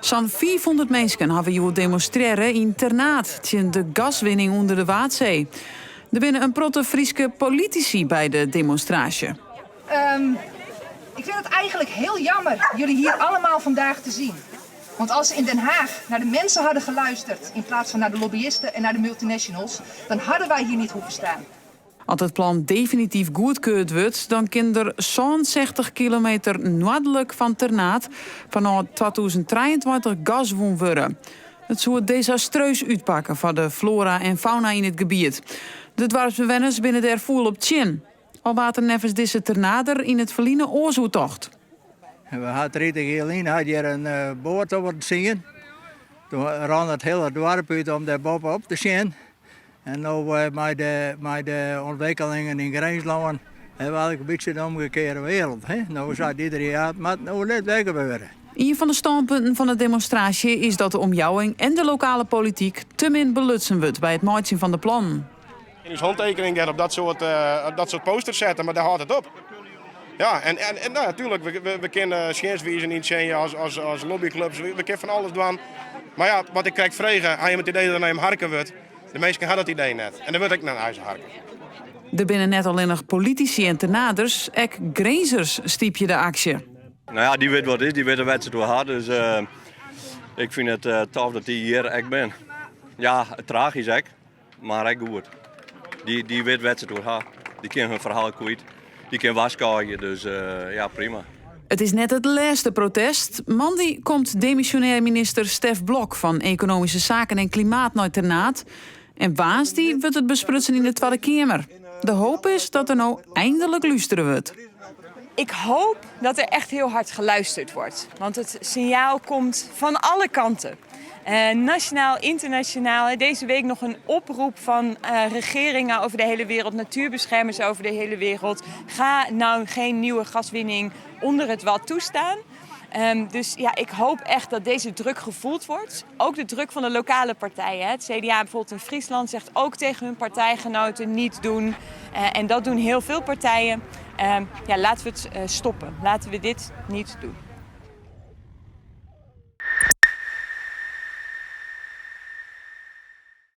Zo'n 400 mensen hebben je demonstreren in Ternat tegen de gaswinning onder de Waadzee. Er binnen een protte Frieske politici bij de demonstratie. Ik vind het eigenlijk heel jammer jullie hier allemaal vandaag te zien. Want als ze in Den Haag naar de mensen hadden geluisterd in plaats van naar de lobbyisten en naar de multinationals, dan hadden wij hier niet hoeven staan. Als het plan definitief goedkeurd wordt, dan kan er 60 kilometer noordelijk van Ternat vanaf 2023 gas worden. Het zou desastreus uitpakken voor de flora en fauna in het gebied. De dwarpsbewoners binnen er voel op tjin. Al water nevens deze Ternader in het verliene oorzoetocht. We hadden Rita had hier een boot over te zien. Toen ran het hele dorp uit om daar bovenop te zien. En nu met de ontwikkelingen in Grijsland hebben we eigenlijk een beetje de omgekeerde wereld. Hè? Nu zegt iedereen, ja, maar nou let weggebeuren. Een van de standpunten van de demonstratie is dat de omjouwing en de lokale politiek te min belutsen wordt bij het maken van de plannen. In uw handtekening op dat soort posters zetten, maar daar houdt het op. Ja, en nou, natuurlijk, we kunnen schijnswijzen niet zijn als lobbyclubs, we kunnen van alles doen. Maar ja, wat ik krijg vragen, hij je het idee dat hij hem harken wordt. De meesten hadden dat idee net. En dan word ik naar huis harken. Er binnen net alleen nog politici en Ternaders, ek grazers stiep je de actie. Nou ja, die weet wat is, die weet de wedstrijd door haar. Dus ik vind het tof dat die hier echt ben. Ja, tragisch echt, maar echt goed. Die weet wedstrijd door haar. Die kan hun verhaal kwijt. Die kan waskaaien, dus ja, prima. Het is net het laatste protest. Mandy komt demissionair minister Stef Blok van Economische Zaken en Klimaat naar Ternat. En Waas die wordt het besprutsen in de Tweede Kamer. De hoop is dat er nou eindelijk luisteren wordt. Ik hoop dat er echt heel hard geluisterd wordt. Want het signaal komt van alle kanten. Nationaal, internationaal. Deze week nog een oproep van regeringen over de hele wereld, natuurbeschermers over de hele wereld. Ga nou geen nieuwe gaswinning onder het wad toestaan. Dus ja, ik hoop echt dat deze druk gevoeld wordt. Ook de druk van de lokale partijen. Het CDA bijvoorbeeld in Friesland zegt ook tegen hun partijgenoten niet doen. En dat doen heel veel partijen. Ja, laten we het stoppen. Laten we dit niet doen.